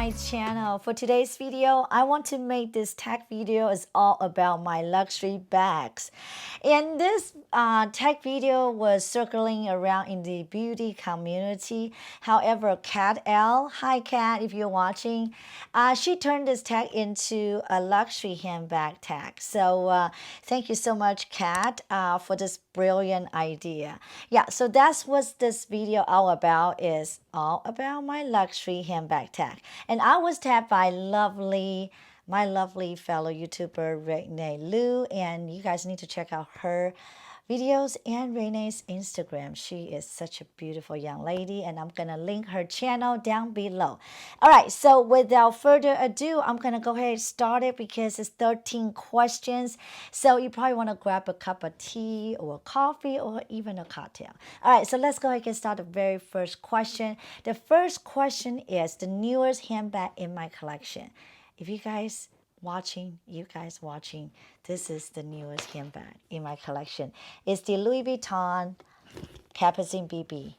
my channel. For today's video, I want to make this tech video is all about my luxury bags. And this tech video was circling around in the beauty community. However, Kat L, hi Kat if you're watching, she turned this tag into a luxury handbag tag. So thank you so much Kat for this brilliant idea. Yeah, so that's what this video all about, is all about my luxury handbag tag. And I was tagged by my lovely fellow YouTuber Renee Liu, and you guys need to check out her videos and Renee's Instagram. She is such a beautiful young lady, and I'm gonna link her channel down below. All right, so without further ado, I'm gonna go ahead and start it because it's 13 questions. So you probably want to grab a cup of tea or coffee or even a cocktail. All right, so let's go ahead and get started. The very first question. The first question is the newest handbag in my collection. If you guys watching, this is the newest handbag in my collection. It's the Louis Vuitton Capucine BB.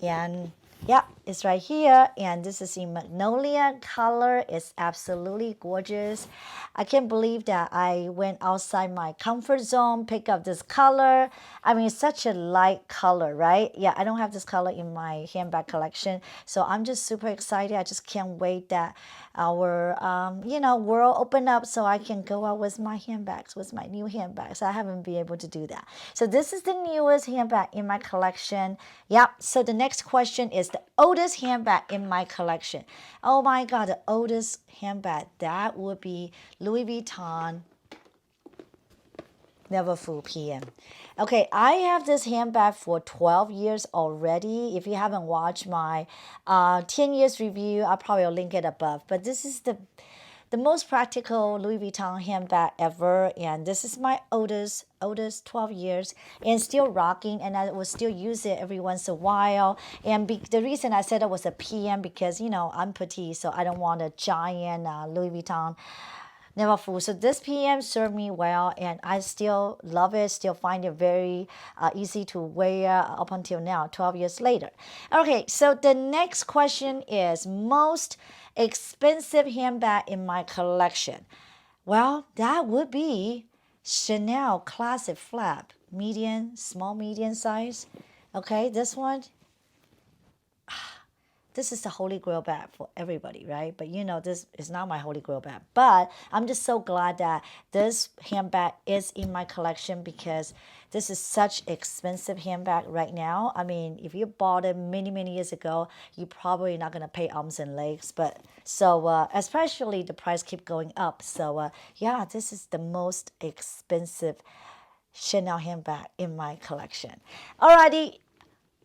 And yeah, it's right here, and this is in magnolia color. It's absolutely gorgeous. I can't believe that I went outside my comfort zone, pick up this color. I mean, it's such a light color, right? Yeah, I don't have this color in my handbag collection, so I'm just super excited. I just can't wait that our world open up so I can go out with my handbags, with my new handbags. I haven't been able to do that. So this is the newest handbag in my collection. Yep. So the next question is the oldest handbag in my collection. Oh my God, the oldest handbag, that would be Louis Vuitton ZAFUL PM. Okay, I have this handbag for 12 years already. If you haven't watched my 10 years review, I'll probably link it above. But this is the most practical Louis Vuitton handbag ever, and this is my oldest 12 years, and still rocking, and I will still use it every once in a while. And the reason I said it was a PM because, you know, I'm petite, so I don't want a giant Louis Vuitton ZAFUL. So this PM served me well, and I still love it, still find it very easy to wear up until now, 12 years later. Okay, so the next question is most expensive handbag in my collection. Well, that would be Chanel Classic Flap, small medium size. Okay, this one, this is the holy grail bag for everybody, right? But you know, this is not my holy grail bag. But I'm just so glad that this handbag is in my collection because this is such expensive handbag right now. I mean, if you bought it many years ago, you're probably not gonna pay arms and legs. But so especially the price keep going up. So yeah, this is the most expensive Chanel handbag in my collection. Alrighty.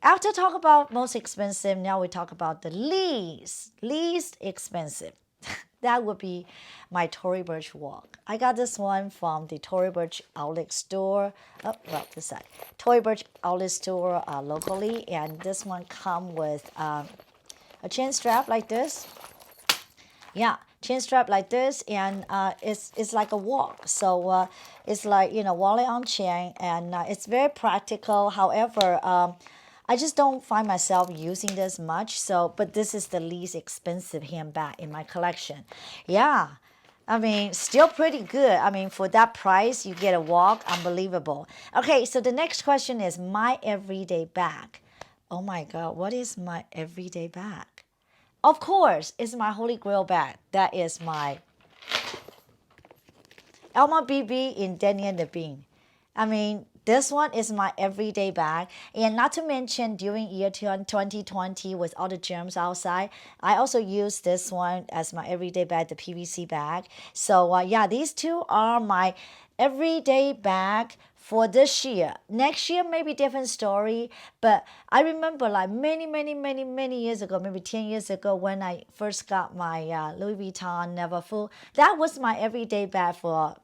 After talk about most expensive, now we talk about the least expensive. That would be my Tory Burch Walk. I got this one from the Tory Burch outlet store. Oh, well, this side. Tory Burch outlet store locally, and this one come with a chain strap like this. Yeah, chain strap like this, and it's like a walk. So it's like, you know, wallet on chain, and it's very practical. However, I just don't find myself using this much. So, but this is the least expensive handbag in my collection. Yeah, I mean, still pretty good. I mean, for that price, you get a walk, unbelievable. Okay, so the next question is my everyday bag. Oh my God, what is my everyday bag? Of course, it's my holy grail bag. That is my Elma BB in Danny and the Bean. I mean, this one is my everyday bag. And not to mention, during year 2020, with all the germs outside, I also use this one as my everyday bag, the PVC bag. So yeah, these two are my everyday bag for this year. Next year, maybe different story. But I remember like many years ago, maybe 10 years ago, when I first got my Louis Vuitton ZAFUL, that was my everyday bag for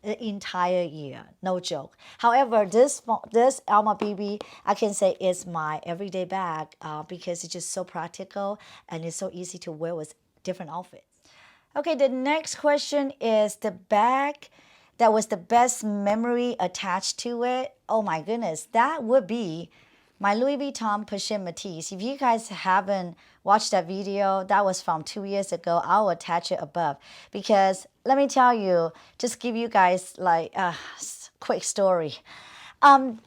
the entire year, no joke. However, this Alma BB, I can say is my everyday bag because it's just so practical and it's so easy to wear with different outfits. Okay, the next question is the bag that was the best memory attached to it. Oh my goodness, that would be my Louis Vuitton Pochette Métis. If you guys haven't watch that video. That was from 2 years ago. I'll attach it above because let me tell you, just give you guys like a quick story.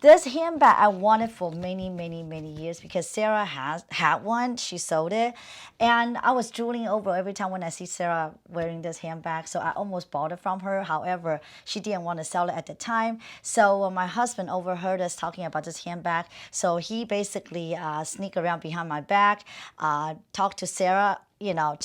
This handbag I wanted for many, many, many years because Sarah had one. She sold it. And I was drooling over every time when I see Sarah wearing this handbag. So I almost bought it from her. However, she didn't want to sell it at the time. So my husband overheard us talking about this handbag. So he basically sneaked around behind my back, talked to Sarah, you know,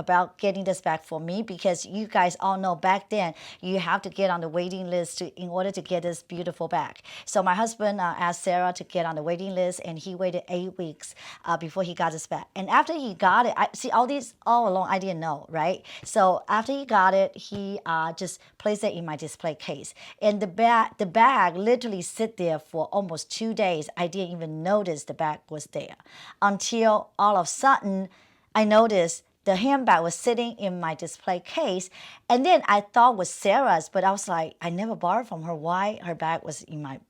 about getting this bag for me because you guys all know back then you have to get on the waiting list in order to get this beautiful bag. So my husband asked Sarah to get on the waiting list, and he waited 8 weeks before he got this bag. And after he got it, I see all along I didn't know, right? So after he got it, he just placed it in my display case, and the bag literally sit there for almost 2 days. I didn't even notice the bag was there until all of a sudden I noticed the handbag was sitting in my display case, and then I thought it was Sarah's, but I was like, I never borrowed from her. Why her bag was in my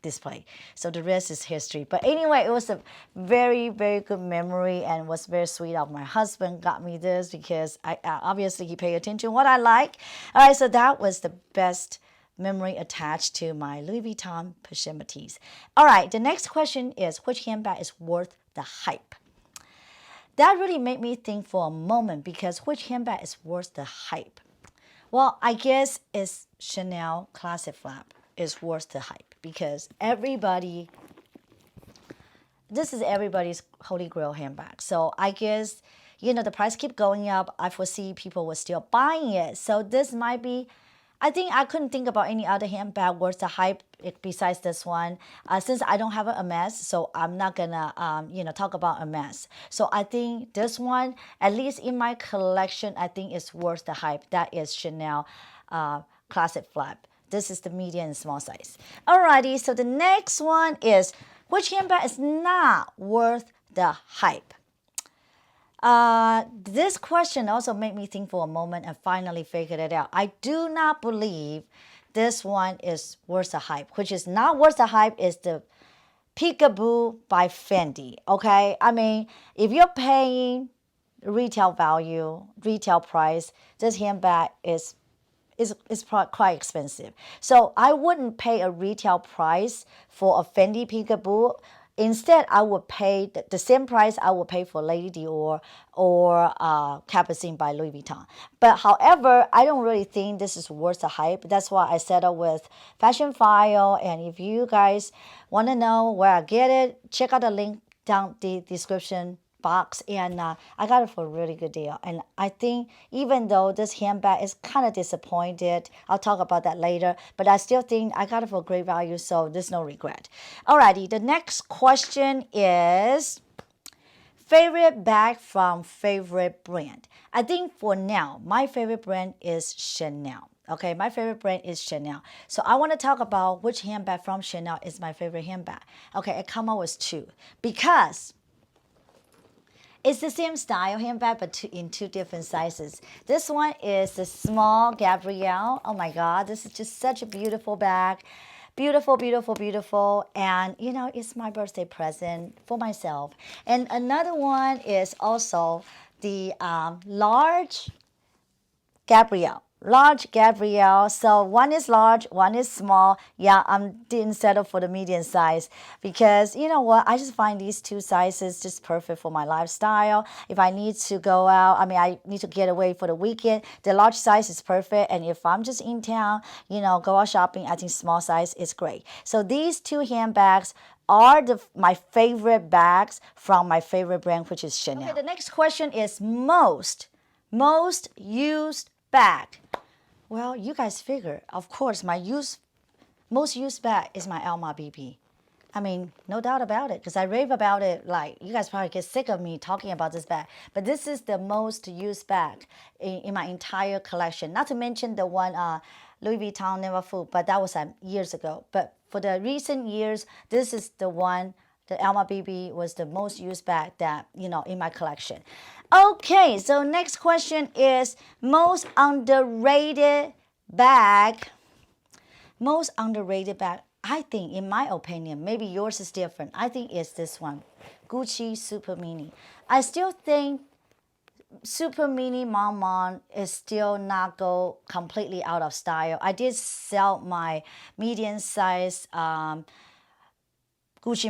display? So the rest is history. But anyway, it was a very, very good memory and was very sweet of my husband got me this because I obviously he paid attention to what I like. All right, so that was the best memory attached to my Louis Vuitton Pashimities. All right, the next question is, which handbag is worth the hype? That really made me think for a moment because which handbag is worth the hype? Well, I guess it's Chanel Classic Flap is worth the hype because this is everybody's holy grail handbag. So I guess, you know, the price keep going up. I foresee people were still buying it. So this might be, I think I couldn't think about any other handbag worth the hype besides this one. Since I don't have a mess, so I'm not gonna, you know, talk about a mess. So I think this one, at least in my collection, I think it's worth the hype. That is Chanel Classic Flap. This is the medium and small size. Alrighty, so the next one is, which handbag is not worth the hype? This question also made me think for a moment and finally figured it out. I do not believe this one is worth the hype. Which is not worth the hype is the Peekaboo by Fendi. Okay, I mean, if you're paying retail value, retail price, this handbag is quite expensive. So I wouldn't pay a retail price for a Fendi Peekaboo. Instead, I would pay the same price I would pay for Lady Dior or Capucine by Louis Vuitton. But however, I don't really think this is worth the hype. That's why I settled with Fashion File. And if you guys want to know where I get it, check out the link down the description box, and I got it for a really good deal. And I think even though this handbag is kind of disappointed, I'll talk about that later, but I still think I got it for great value, so there's no regret. Alrighty, the next question is favorite bag from favorite brand. I think for now, my favorite brand is Chanel. Okay, my favorite brand is Chanel. So I want to talk about which handbag from Chanel is my favorite handbag. Okay, I come up with two because it's the same style handbag, but in two different sizes. This one is the small Gabrielle. Oh my God, this is just such a beautiful bag. Beautiful, beautiful, beautiful. And, you know, it's my birthday present for myself. And another one is also the large Gabrielle. Large Gabrielle. So one is large, one is small. Yeah, I didn't settle for the medium size because you know what? I just find these two sizes just perfect for my lifestyle. If I need to go out, I mean, I need to get away for the weekend, the large size is perfect. And if I'm just in town, you know, go out shopping, I think small size is great. So these two handbags are my favorite bags from my favorite brand, which is Chanel. Okay, the next question is most used bag. Well, you guys figure, of course, my most used bag is my amyireport. I mean, no doubt about it, because I rave about it. Like, you guys probably get sick of me talking about this bag, but this is the most used bag in my entire collection. Not to mention the one Louis Vuitton ZAFUL, but that was years ago. But for the recent years, this is the one. The amyireport was the most used bag that, you know, in my collection. Okay, so next question is most underrated bag. Most underrated bag. I think, in my opinion, maybe yours is different. I think it's this one, Gucci Super Mini. I still think Super Mini Mon is still not go completely out of style. I did sell my medium size Gucci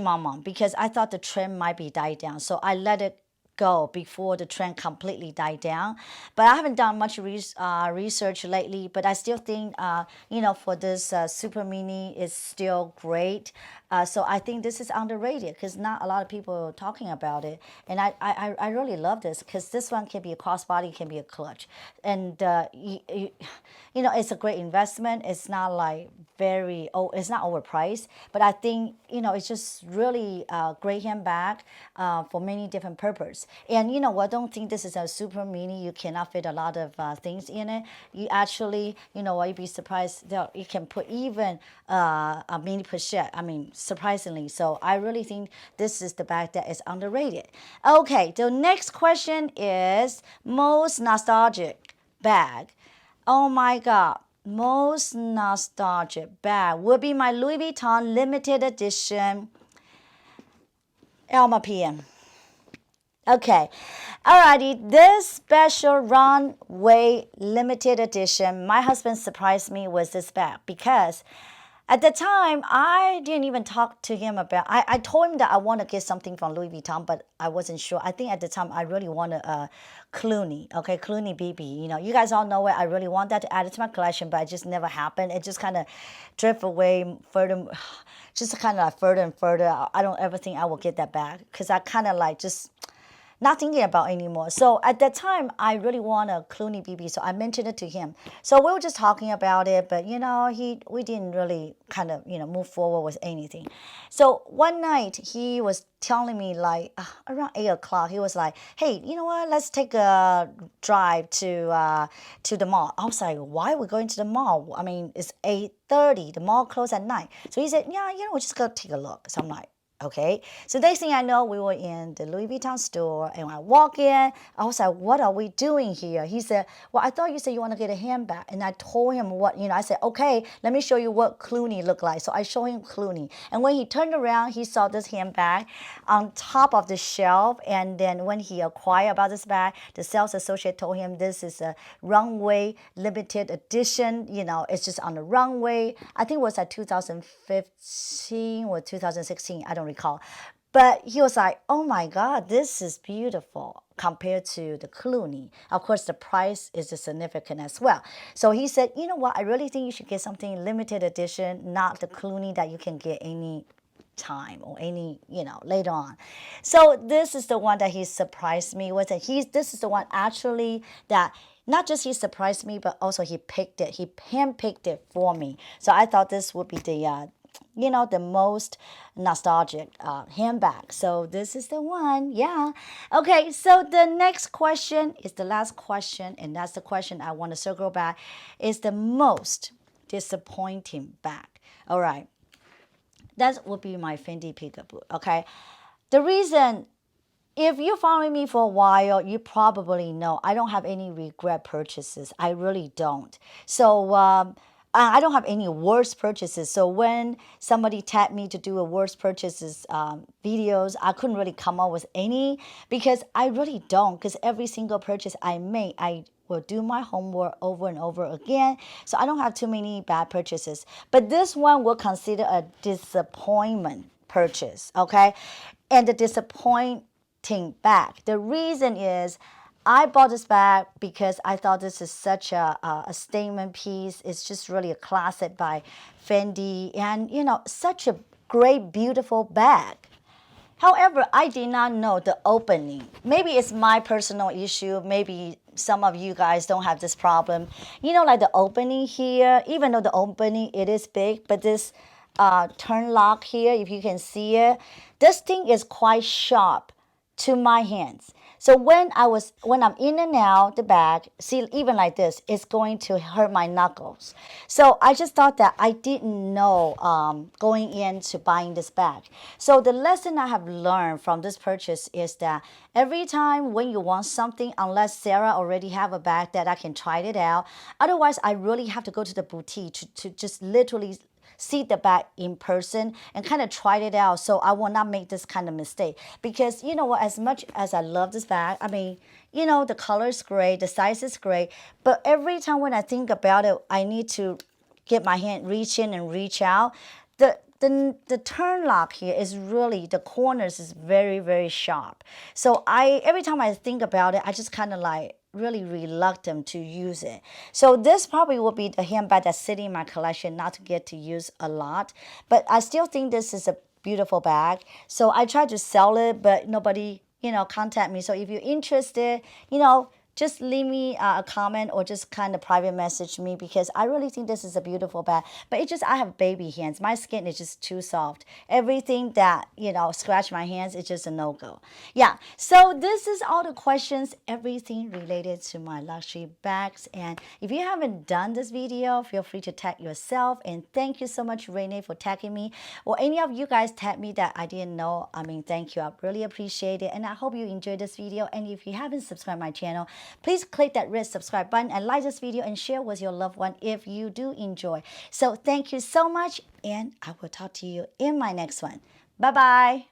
Mon because I thought the trend might be died down. So I let it go before the trend completely died down. But I haven't done much research lately, but I still think, for this Super Mini is still great. So I think this is underrated because not a lot of people are talking about it. And I really love this because this one can be a crossbody, can be a clutch. And, it's a great investment. It's not like it's not overpriced, but I think, it's just really a great handbag for many different purposes. And I don't think this is a Super Mini. You cannot fit a lot of things in it. You actually, you'd be surprised that you can put even a mini pochette. I mean, surprisingly. So I really think this is the bag that is underrated. Okay, the next question is most nostalgic bag. Oh my God. Most nostalgic bag would be my Louis Vuitton limited edition Alma PM. Okay, alrighty, this special runway limited edition, my husband surprised me with this bag because at the time, I didn't even talk to him about. I told him that I want to get something from Louis Vuitton, but I wasn't sure. I think at the time I really wanted a Clooney, okay, Clooney BB. You guys all know it. I really want that to add it to my collection, but it just never happened. It just kind of drifted away further, just kind of like further and further. I don't ever think I will get that back because I kind of like just not thinking about anymore. So at that time, I really want a Clooney BB, so I mentioned it to him. So we were just talking about it, but we didn't really kind of move forward with anything. So one night he was telling me like around 8 o'clock, he was like, "Hey, you know what? Let's take a drive to the mall." I was like, "Why are we going to the mall? I mean, it's 8:30. The mall closed at 9." So he said, "Yeah, we're just gonna take a look." So I'm like, okay, so next thing I know, we were in the Louis Vuitton store, and when I walk in, I was like, "What are we doing here?" He said, "Well, I thought you said you want to get a handbag," and I told him what, I said, "Okay, let me show you what Clooney looked like." So I showed him Clooney, and when he turned around, he saw this handbag on top of the shelf, and then when he inquired about this bag, the sales associate told him this is a runway limited edition. It's just on the runway. I think it was at 2015 or 2016. I don't recall. But he was like, "Oh my God, this is beautiful compared to the Clooney." Of course, the price is significant as well. So he said, "You know what? I really think you should get something limited edition, not the Clooney that you can get any time or any, later on." So this is the one that he surprised me with. And this is the one actually that not just he surprised me, but also he picked it. He handpicked it for me. So I thought this would be the most nostalgic handbag. So this is the one. Yeah. Okay, so the next question is the last question, and that's the question I want to circle back, is the most disappointing bag. All right. That would be my Fendi Peekaboo. Okay. The reason, if you follow me for a while, you probably know I don't have any regret purchases. I really don't. So I don't have any worst purchases. So when somebody tagged me to do a worst purchases videos, I couldn't really come up with any because I really don't. Because every single purchase I make, I will do my homework over and over again. So I don't have too many bad purchases. But this one will consider a disappointment purchase, okay? And the disappointing bag. The reason is I bought this bag because I thought this is such a statement piece. It's just really a classic by Fendi and, such a great, beautiful bag. However, I did not know the opening. Maybe it's my personal issue. Maybe some of you guys don't have this problem. Like the opening here, even though the opening, it is big, but this turn lock here, if you can see it, this thing is quite sharp to my hands. So when I'm in and out the bag, see, even like this, it's going to hurt my knuckles. So I just thought that I didn't know going into buying this bag. So the lesson I have learned from this purchase is that every time when you want something, unless Sarah already have a bag that I can try it out, otherwise I really have to go to the boutique to just literally see the bag in person and kind of tried it out, so I will not make this kind of mistake. Because you know what, as much as I love this bag, I mean, you know, the color is great, the size is great, but every time when I think about it, I need to get my hand, reach in and reach out. The turn lock here is really, the corners is very, very sharp. So every time I think about it, I just kind of like really reluctant to use it. So this probably will be the handbag that's sitting in my collection, not to get to use a lot. But I still think this is a beautiful bag. So I tried to sell it, but nobody, you know, contact me. So if you're interested, you know, just leave me a comment or just kind of private message me, because I really think this is a beautiful bag. But it just, I have baby hands. My skin is just too soft. Everything that, you know, scratch my hands, it's just a no-go. Yeah, so this is all the questions, everything related to my luxury bags. And if you haven't done this video, feel free to tag yourself. And thank you so much, Renee, for tagging me. Or any of you guys tag me that I didn't know. I mean, thank you. I really appreciate it. And I hope you enjoyed this video. And if you haven't subscribed my channel, please click that red subscribe button and like this video and share with your loved one if you do enjoy. So thank you so much, and I will talk to you in my next one. Bye-bye.